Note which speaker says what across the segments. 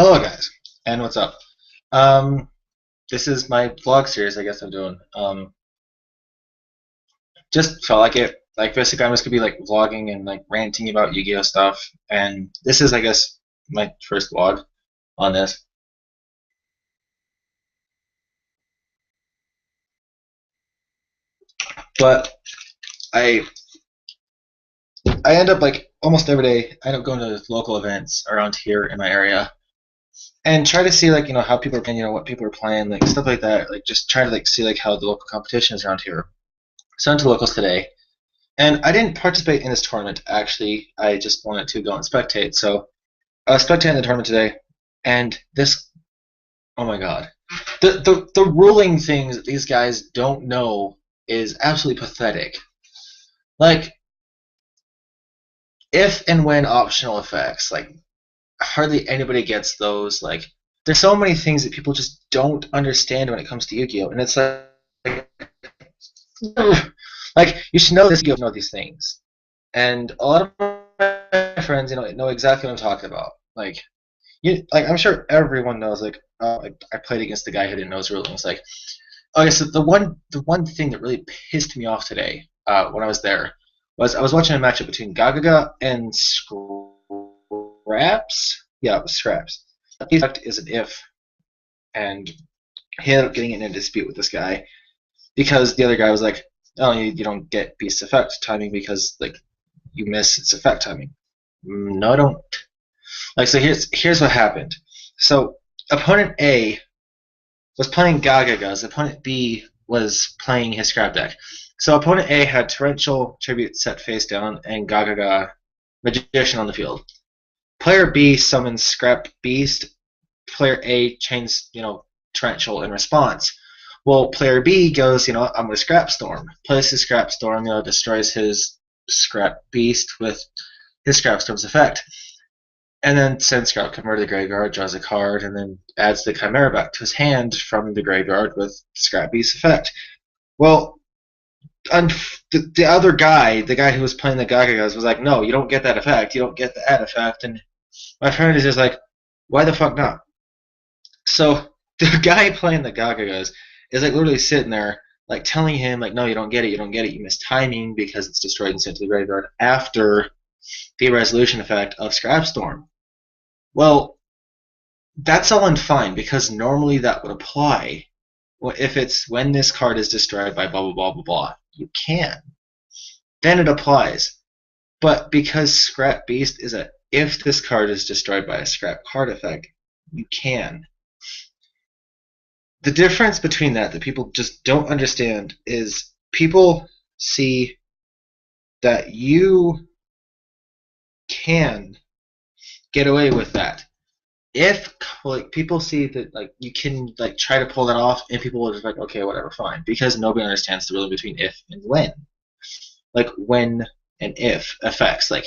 Speaker 1: Hello, guys, and what's up? Um, this is my vlog series. I guess I'm doing. Just felt like it. Like basically, I'm just gonna be like vlogging and like ranting about Yu-Gi-Oh stuff. And this is, I guess, my first vlog on this. But I I end up like almost every day. I end up going to local events around here in my area and try to see like how people are playing, what people are playing, like stuff like that. Like just try to like see like how the local competition is around here. So I went to locals today. And I didn't participate in this tournament, actually. I just wanted to go and spectate. So I was spectating the tournament today, and this, oh my god. The ruling things that these guys don't know is absolutely pathetic. Like, if and when optional effects, like, hardly anybody gets those. Like, there's so many things that people just don't understand when it comes to Yu-Gi-Oh! And it's like you should know this, you know these things. And a lot of my friends, know exactly what I'm talking about. Like I'm sure everyone knows. Like, I played against the guy who didn't know his rulings. Like, okay, so the one thing that really pissed me off today, when I was there, was I was watching a matchup between Gagaga and Scraps. Yeah, it was Scraps. His effect is an if, and he ended up getting in a dispute with this guy because the other guy was like, "Oh, you don't get Beast's effect timing because like you miss its effect timing." No, I don't. Like, so here's what happened. So opponent A was playing Gagaga's. Opponent B was playing his scrap deck. So opponent A had Torrential Tribute set face down and Gagaga Magician on the field. Player B summons Scrap Beast. Player A chains, Torrential in response. Well, player B goes, I'm going to Scrap Storm. Plays his Scrap Storm, destroys his Scrap Beast with his Scrap Storm's effect. And then sends Scrap Chimera to the graveyard, draws a card, and then adds the Chimera back to his hand from the graveyard with Scrap Beast's effect. Well, the other guy, the guy who was playing the Gagagas, was like, no, you don't get that effect. You don't get the add effect. And my friend is just like, why the fuck not? So the guy playing the Gagagas is like literally sitting there, like telling him, like, no, you don't get it, you don't get it, you miss timing because it's destroyed and sent to the graveyard after the resolution effect of Scrap Storm. Well, that's all and fine because normally that would apply. Well, if it's when this card is destroyed by blah blah blah blah blah, you can. Then it applies. But because Scrap Beast is a if this card is destroyed by a scrap card effect, you can. The difference between that people just don't understand is people see that you can get away with that. If like people see that like you can like try to pull that off, and people will just like, okay, whatever, fine, because nobody understands the ruling between if and when. Like when and if effects. Like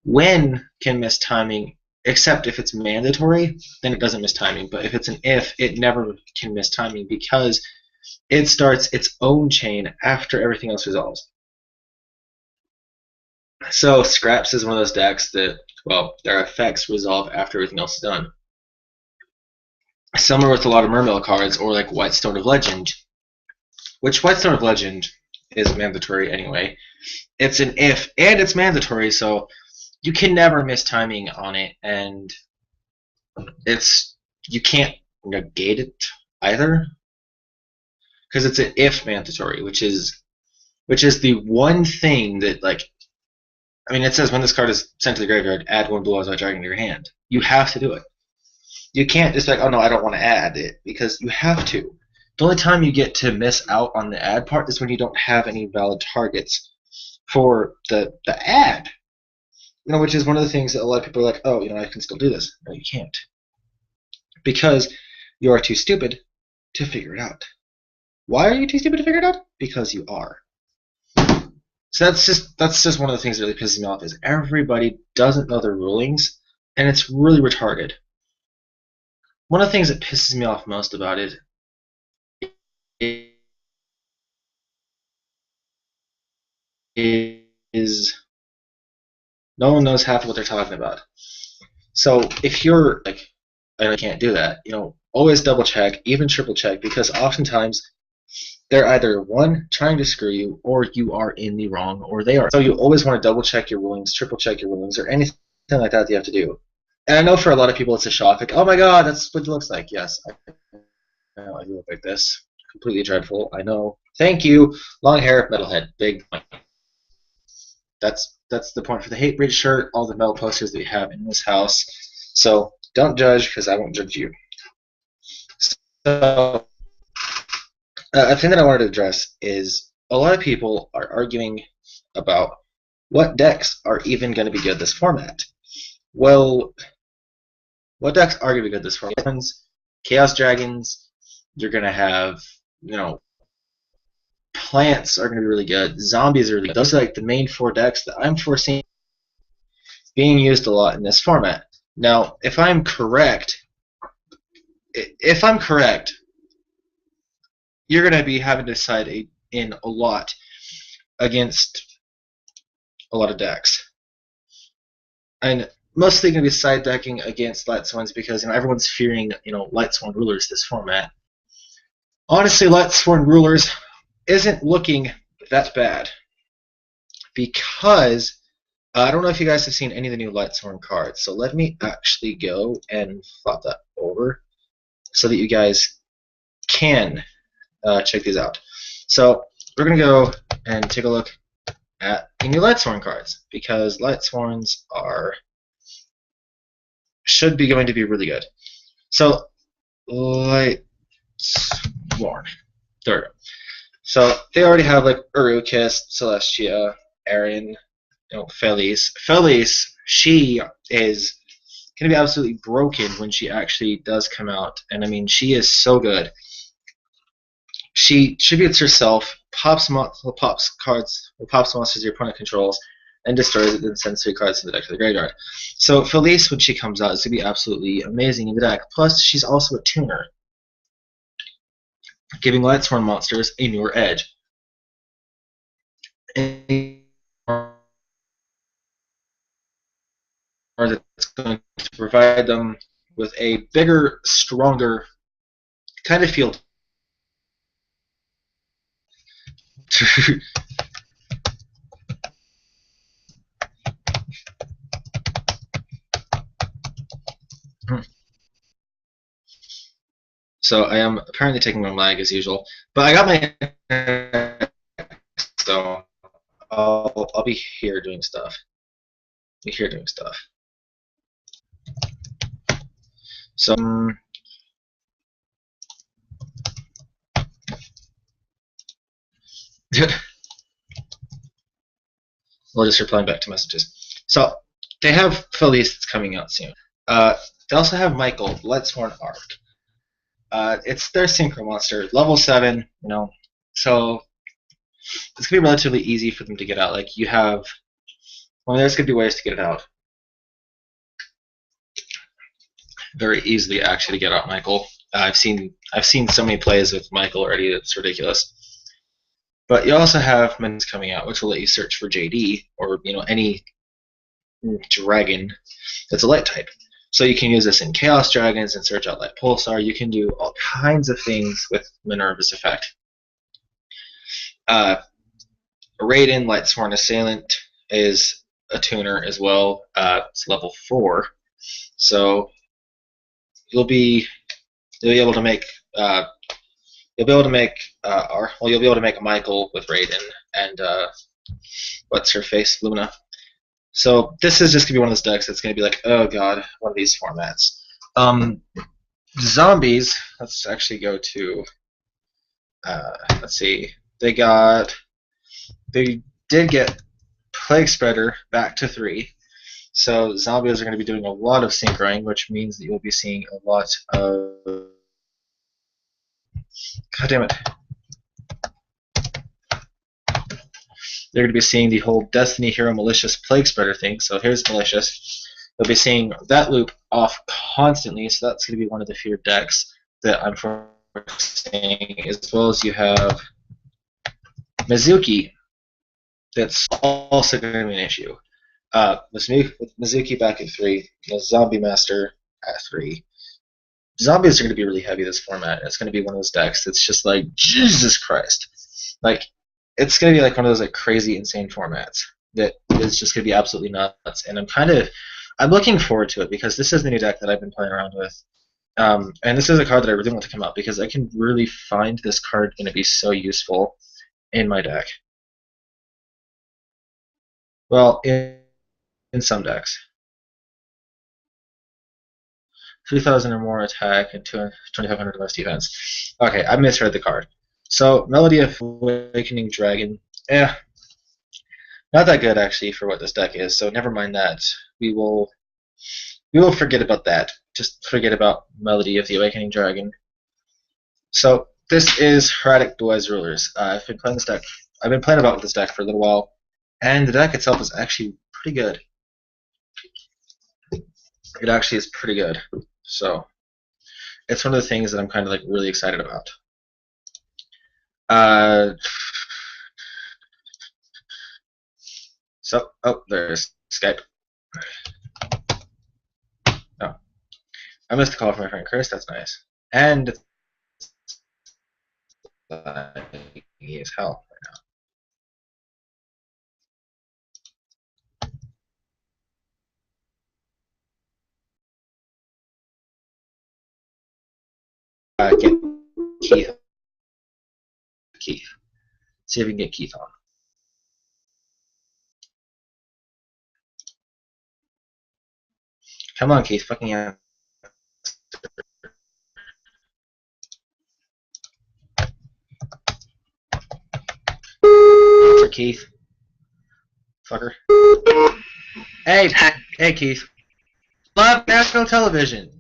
Speaker 1: when can miss timing, except if it's mandatory, then it doesn't miss timing. But if it's an if, it never can miss timing because it starts its own chain after everything else resolves. So Scraps is one of those decks that, well, their effects resolve after everything else is done. Similar with a lot of Mermail cards, or like Whitestone of Legend, which Whitestone of Legend is mandatory anyway. It's an if, and it's mandatory, so you can never miss timing on it, and you can't negate it either, because it's an if mandatory, which is the one thing that, like, I mean, it says when this card is sent to the graveyard, add one Blue Eyes White Dragon to your hand. You have to do it. You can't just be like, oh no, I don't want to add it, because you have to. The only time you get to miss out on the add part is when you don't have any valid targets for the add. Which is one of the things that a lot of people are like, oh, I can still do this. No, you can't. Because you are too stupid to figure it out. Why are you too stupid to figure it out? Because you are. So that's just one of the things that really pisses me off is everybody doesn't know their rulings, and it's really retarded. One of the things that pisses me off most about it is no one knows half what they're talking about. So if you're like and I can't do that. You know, always double check, even triple check, because oftentimes they're either one trying to screw you, or you are in the wrong, or they are. So you always want to double check your rulings, triple check your rulings, or anything like that you have to do. And I know for a lot of people it's a shock, like, oh my god, that's what it looks like. Yes, I do look like this. Completely dreadful. I know. Thank you. Long hair, metalhead, big. That's the point for the Hate Breed shirt. All the metal posters that we have in this house. So don't judge, because I won't judge you. So a thing that I wanted to address is a lot of people are arguing about what decks are even going to be good this format. Well, what decks are going to be good this format? Chaos Dragons. You're going to have, you know, plants are going to be really good. Zombies are really good. Those are like the main 4 decks that I'm foreseeing being used a lot in this format. Now, if I'm correct, you're going to be having to decide in a lot against a lot of decks. And mostly going to be side decking against Lightsworns because, you know, everyone's fearing, you know, Lightsworn Rulers this format. Honestly, Lightsworn Rulers isn't looking that bad because I don't know if you guys have seen any of the new Lightsworn cards. So let me actually go and flop that over so that you guys can check these out. So we're going to go and take a look at the new Lightsworn cards because Lightsworns should be going to be really good. So Lightsworn. There we go. So they already have like Urukis, Celestia, Erin, you know, Felice. Felice, she is going to be absolutely broken when she actually does come out, and I mean, she is so good. She tributes herself, pops monsters your opponent controls, and destroys it, then sends 3 cards to the deck to the graveyard. So Felice, when she comes out, is going to be absolutely amazing in the deck. Plus, she's also a tuner, giving Lightsworn monsters a newer edge. That's going to provide them with a bigger, stronger kind of feel. So I am apparently taking my lag as usual, but I got my so I'll be here doing stuff. So we'll just replying back to messages. So they have Felice that's coming out soon. They also have Michael, Lightsworn Arc. It's their synchro monster, level 7. You know, so it's gonna be relatively easy for them to get out. Like you have, well, there's gonna be ways to get it out very easily. Actually, to get out Michael, I've seen so many plays with Michael already. It's ridiculous. But you also have menus coming out, which will let you search for JD or, you know, any dragon that's a light type. So you can use this in Chaos Dragons and search out Light Pulsar. You can do all kinds of things with Minerva's effect. Raiden, Lightsworn Assailant, is a tuner as well. It's level 4, so you'll be able to make you'll be able to make Michael with Raiden and what's her face, Lumina. So this is just gonna be one of those decks that's gonna be like, oh god, one of these formats. Zombies. Let's actually go to. Let's see. They did get Plague Spreader back to 3. So zombies are going to be doing a lot of synchroing, which means that you'll be seeing a lot of. God damn it. They're going to be seeing the whole Destiny Hero Malicious Plague Spreader thing. So here's Malicious. They'll be seeing that loop off constantly, so that's going to be one of the feared decks that I'm foreseeing, as well as you have Mizuki. That's also going to be an issue. Mizuki back at 3, the Zombie Master at 3, Zombies are going to be really heavy this format. It's going to be one of those decks that's just like, Jesus Christ. Like, it's going to be like one of those like crazy, insane formats that is just going to be absolutely nuts. And I'm looking forward to it because this is the new deck that I've been playing around with. And this is a card that I really want to come out because I can really find this card going to be so useful in my deck. Well, in some decks. 3,000 or more attack and 2,500 less defense. Okay, I misread the card. So, Melody of Awakening Dragon. Not that good actually for what this deck is, so never mind that. We will forget about that. Just forget about Melody of the Awakening Dragon. So, this is Heraldic Duel's Rulers. I've been playing this deck. I've been playing about with this deck for a little while, and the deck itself is actually pretty good. It actually is pretty good. So, it's one of the things that I'm kind of like really excited about. So, there's Skype. Oh, I missed a call from my friend Chris. That's nice. And he is hell right now. Get Keith. See if we can get Keith on. Come on, Keith. Fucking yeah. For Keith. Fucker. Hey, Keith. Love national television.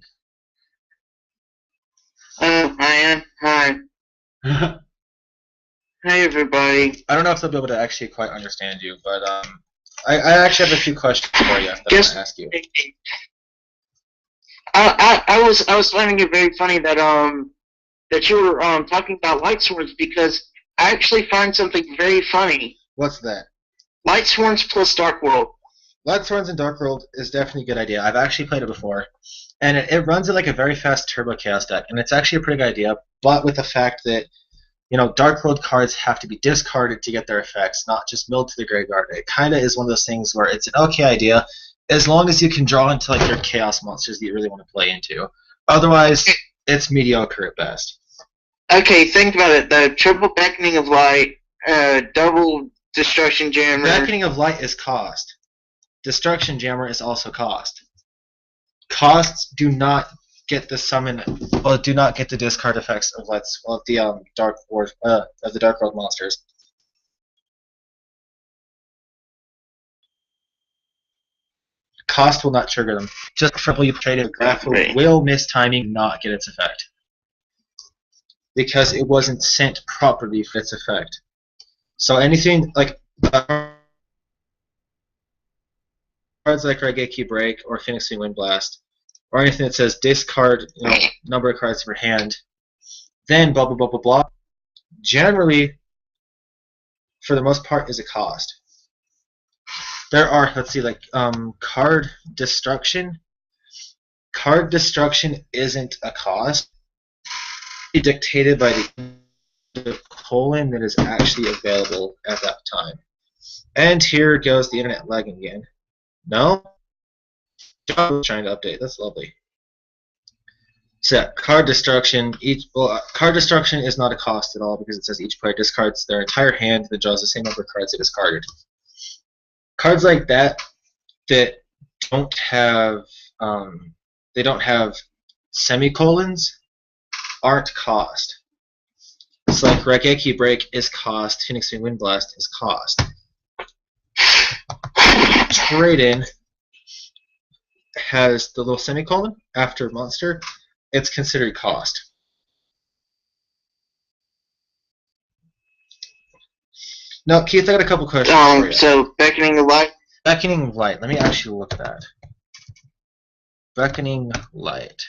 Speaker 2: Hi. Hi, everybody.
Speaker 1: I don't know if they'll be able to actually quite understand you, but I actually have a few questions for you that I want to ask you.
Speaker 2: I was finding it very funny that that you were talking about light swords because I actually find something very funny.
Speaker 1: What's that?
Speaker 2: Light swords plus Dark World.
Speaker 1: Light swords and Dark World is definitely a good idea. I've actually played it before, and it runs it like a very fast Turbo Chaos deck, and it's actually a pretty good idea. But with the fact that Dark World cards have to be discarded to get their effects, not just milled to the graveyard. It kind of is one of those things where it's an okay idea as long as you can draw into like your chaos monsters that you really want to play into. Otherwise, it's mediocre at best.
Speaker 2: Okay, think about it. The triple beckoning of light, double destruction jammer.
Speaker 1: Beckoning of light is cost. Destruction jammer is also cost. Costs do not get the summon, well, do not get the discard effects of the Dark World monsters. Cost will not trigger them. Just for you traded graph will miss timing, not get its effect. Because it wasn't sent properly for its effect. So anything like cards like Raigeki Break or Phoenix Wing Wind Blast, or anything that says discard number of cards from your hand, then blah blah blah blah blah, generally, for the most part, is a cost. There are, let's see, like card destruction. Card destruction isn't a cost. It's dictated by the colon that is actually available at that time. And here goes the internet lagging again. No? Trying to update. That's lovely. So card destruction. Card destruction is not a cost at all because it says each player discards their entire hand that draws the same number of cards they discarded. Cards like that don't have semicolons aren't cost. It's like Raigeki Break is cost. Phoenix Wing Wind Blast is cost. Trade-in has the little semicolon after monster. It's considered cost. Now, Keith, I got a couple questions for you.
Speaker 2: So, Beckoning of Light?
Speaker 1: Beckoning of Light. Let me actually look at that. Beckoning Light.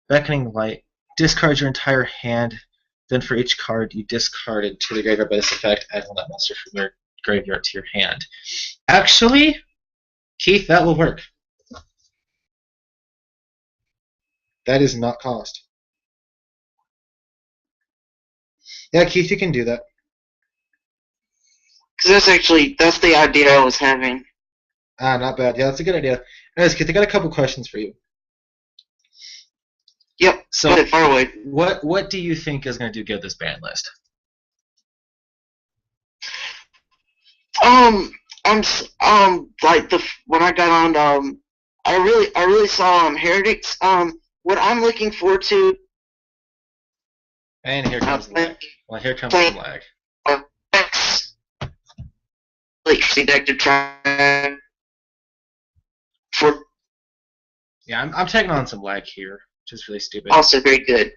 Speaker 1: Beckoning Light. Discard your entire hand. Then for each card you discarded to the graveyard by this effect, add one that monster from your graveyard to your hand. Actually, Keith, that will work. That is not cost. Yeah, Keith, you can do that.
Speaker 2: Because that's the idea I was having.
Speaker 1: Not bad. Yeah, that's a good idea. Anyways, Keith, I got a couple questions for you.
Speaker 2: Yep.
Speaker 1: So,
Speaker 2: go ahead, far away.
Speaker 1: What do you think is going to do good this ban list?
Speaker 2: I'm like when I got on I really saw Heretics. What I'm looking forward to.
Speaker 1: And here comes lag. Well, here comes some lag.
Speaker 2: Deck to try for.
Speaker 1: Yeah, I'm taking on some lag here, which is really stupid.
Speaker 2: Also very good,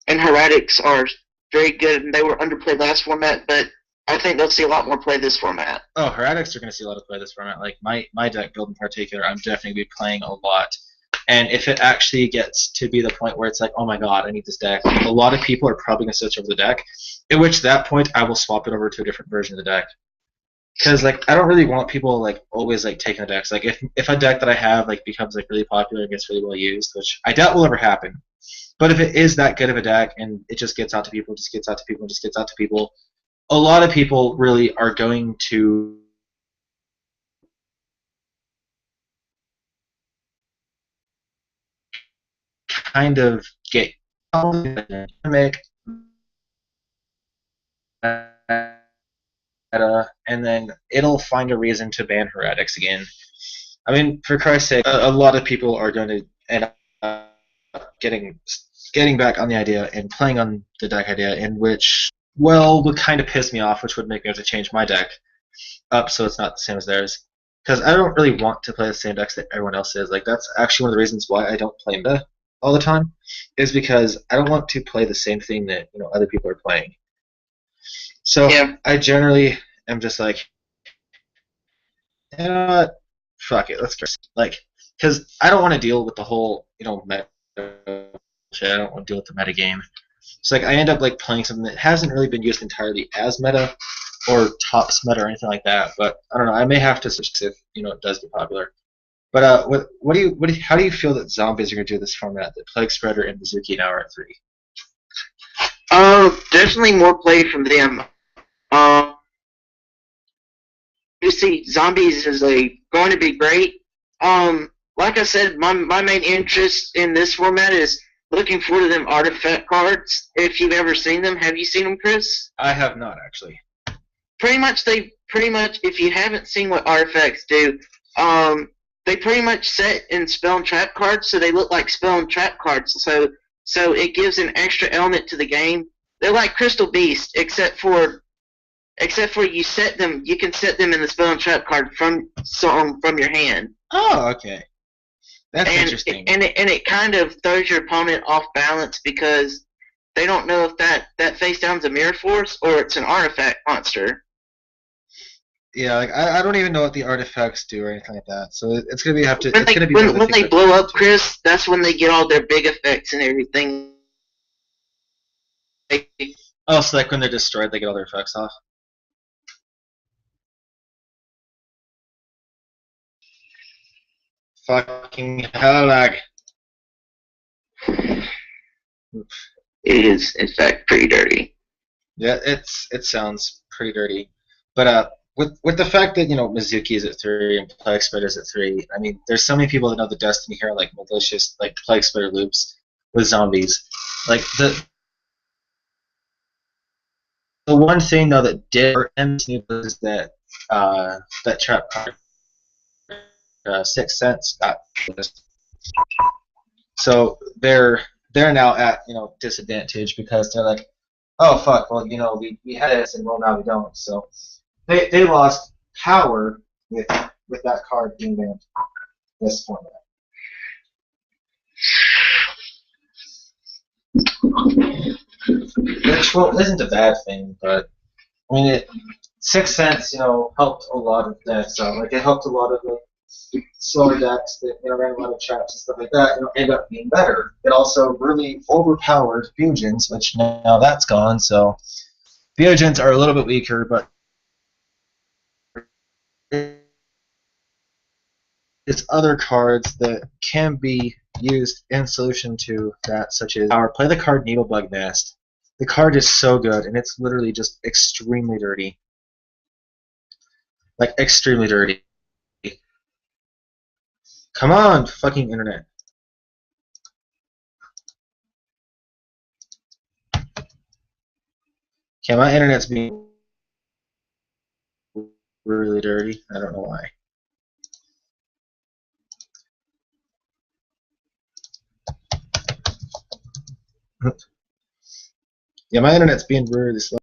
Speaker 2: and Heretics are very good, and they were underplayed last format, but I think they'll see a lot more play this format.
Speaker 1: Oh, Heretics are going to see a lot of play this format. Like my deck build in particular, I'm definitely going to be playing a lot. And if it actually gets to be the point where it's like, oh my god, I need this deck, a lot of people are probably going to switch over the deck, at which that point I will swap it over to a different version of the deck. Because like I don't really want people like always like taking the decks. Like if a deck that I have like becomes like really popular and gets really well used, which I doubt will ever happen. But if it is that good of a deck and it just gets out to people, just gets out to people, just gets out to people, a lot of people really are going to kind of get make and then it'll find a reason to ban Heretics again. I mean, for Christ's sake, a lot of people are going to end up getting back on the idea and playing on the deck idea, in which, well, would kind of piss me off, which would make me have to change my deck up so it's not the same as theirs. Because I don't really want to play the same decks that everyone else is. Like, that's actually one of the reasons why I don't play meta all the time, is because I don't want to play the same thing that other people are playing. So yeah. I generally am just like, you know what, fuck it, let's go. Like, because I don't want to deal with the whole meta shit. I don't want to deal with the meta game. So like I end up like playing something that hasn't really been used entirely as meta or tops meta or anything like that. But I don't know. I may have to switch if it does get popular. But how do you feel that zombies are going to do this format? That Plague Spreader and Mizuki now are at 3.
Speaker 2: Definitely more play from them. You see, zombies is going to be great. Like I said, my main interest in this format is looking forward to them artifact cards. If you've ever seen them, have you seen them, Chris?
Speaker 1: I have not actually.
Speaker 2: Pretty much, if you haven't seen what artifacts do, they pretty much set in spell and trap cards, so they look like spell and trap cards. So it gives an extra element to the game. They're like Crystal Beast, except for you can set them in the spell and trap card from your hand.
Speaker 1: Oh, okay. That's interesting.
Speaker 2: And it kind of throws your opponent off balance because they don't know if that face down's a mirror force or it's an artifact monster.
Speaker 1: Yeah, like I don't even know what the artifacts do or anything like that. So it's gonna be
Speaker 2: when they blow up, Chris. That's when they get all their big effects and everything.
Speaker 1: Oh, so like when they're destroyed, they get all their effects off. Fucking hell, lag.
Speaker 2: It is, in fact, pretty dirty.
Speaker 1: Yeah, it sounds pretty dirty, but with the fact that Mizuki is at 3 and Plague Spreader is at 3, I mean, there's so many people that know the Destiny here like malicious like Plague Spreader loops with zombies. Like the one thing though that did hurt him was that that trap card 6 cents got this. So they're now at disadvantage because they're like, oh fuck, well we had this and well now we don't. So they lost power with that card being banned this format. Which isn't a bad thing, but I mean 6 cents helped a lot of decks out. Like it helped a lot of the slower decks that ran a lot of traps and stuff like that end up being better. It also really overpowered fusions, which now that's gone. So fusions are a little bit weaker, but it's other cards that can be used in solution to that, such as our play the card Needlebug Nest. The card is so good, and it's literally just extremely dirty. Like, extremely dirty. Come on, fucking internet. Okay, my internet's being really dirty. I don't know why. Yeah, my internet's being really slow.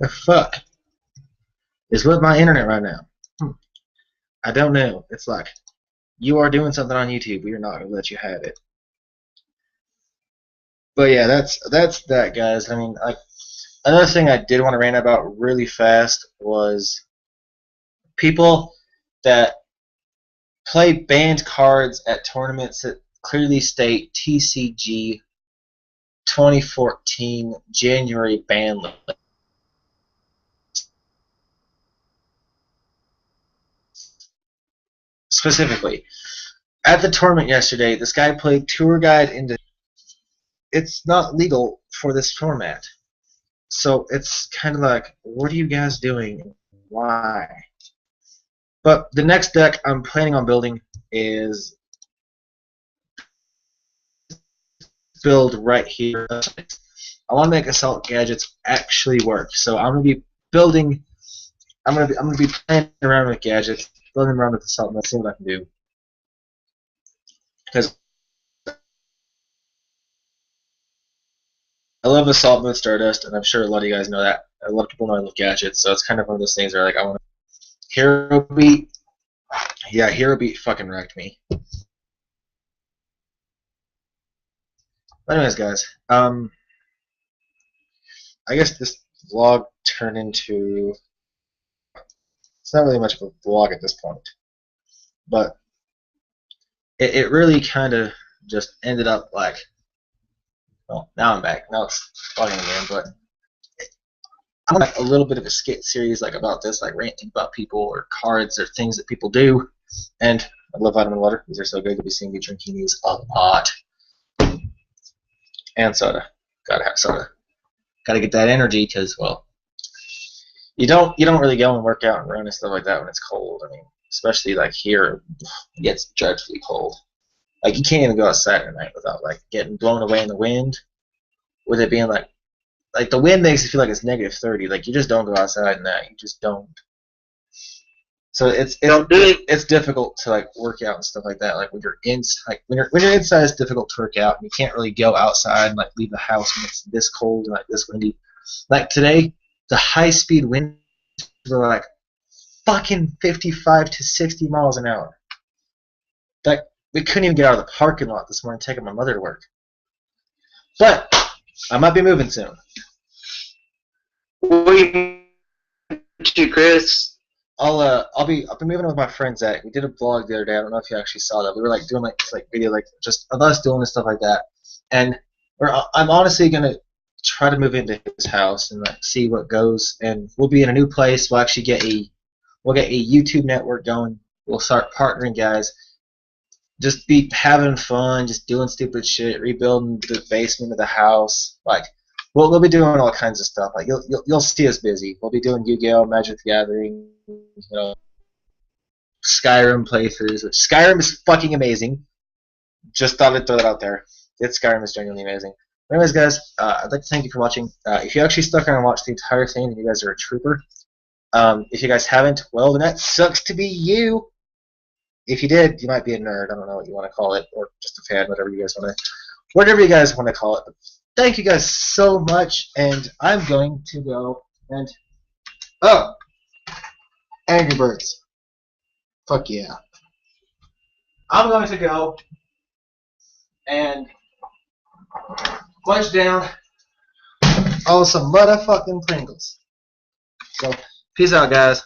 Speaker 1: The fuck is with my internet right now? I don't know. It's like, you are doing something on YouTube. We are not going to let you have it. But yeah, that's that, guys. I mean, like, another thing I did want to rant about really fast was people that play banned cards at tournaments that clearly state TCG 2014 January ban list. Specifically, at the tournament yesterday, this guy played Tour Guide into. It's not legal for this format. So it's kind of like, what are you guys doing? Why? But the next deck I'm planning on building is build right here. I want to make Assault Gadgets actually work. So I'm gonna be building. I'm gonna be playing around with gadgets, building around with Assault, and see what I can do. Because I love Assault Mode Stardust, and I'm sure a lot of you guys know that. A lot of people know I love gadgets, so it's kind of one of those things where like I want to. Hero Beat. Yeah, Hero Beat fucking wrecked me. But anyways, guys, I guess this vlog turned into. It's not really much of a vlog at this point, but it really kind of just ended up like. Well, now I'm back. Now it's vlogging again, but I want like a little bit of a skit series like about this, like ranting about people or cards or things that people do. And I love vitamin water. These are so good. You'll be seeing me drinking these a lot. And soda. Gotta have soda. Gotta get that energy because, well, you don't really go and work out and run and stuff like that when it's cold. I mean, especially like here, it gets dreadfully cold. Like you can't even go outside at night without like getting blown away in the wind. With it being like the wind makes it feel like it's -30. Like you just don't go outside at night. You just don't. So it's difficult to like work out and stuff like that. Like when you're inside, it's difficult to work out, and you can't really go outside and like leave the house when it's this cold and like this windy. Like today, the high-speed winds were like fucking 55 to 60 miles an hour. Like we couldn't even get out of the parking lot this morning taking my mother to work. But I might be moving soon.
Speaker 2: What are you, Chris?
Speaker 1: I'll be moving with my friend Zach. We did a vlog the other day. I don't know if you actually saw that. We were like doing like video like just of us doing and stuff like that. And I'm honestly gonna try to move into his house and like see what goes. And we'll be in a new place. We'll actually get a YouTube network going. We'll start partnering guys. Just be having fun, just doing stupid shit, rebuilding the basement of the house. Like we'll be doing all kinds of stuff. Like you'll see us busy. We'll be doing Yu-Gi-Oh, Magic the Gathering, you know, Skyrim playthroughs. Skyrim is fucking amazing. Just thought I'd throw that out there. Skyrim is genuinely amazing. Anyways, guys, I'd like to thank you for watching. If you actually stuck around and watched the entire thing, then you guys are a trooper. If you guys haven't, well, then that sucks to be you. If you did, you might be a nerd. I don't know what you want to call it, or just a fan, whatever you guys want to call it. But thank you guys so much, and I'm going to go and Angry Birds. Fuck yeah. I'm going to go and munch down on some motherfucking Pringles. So, peace out, guys.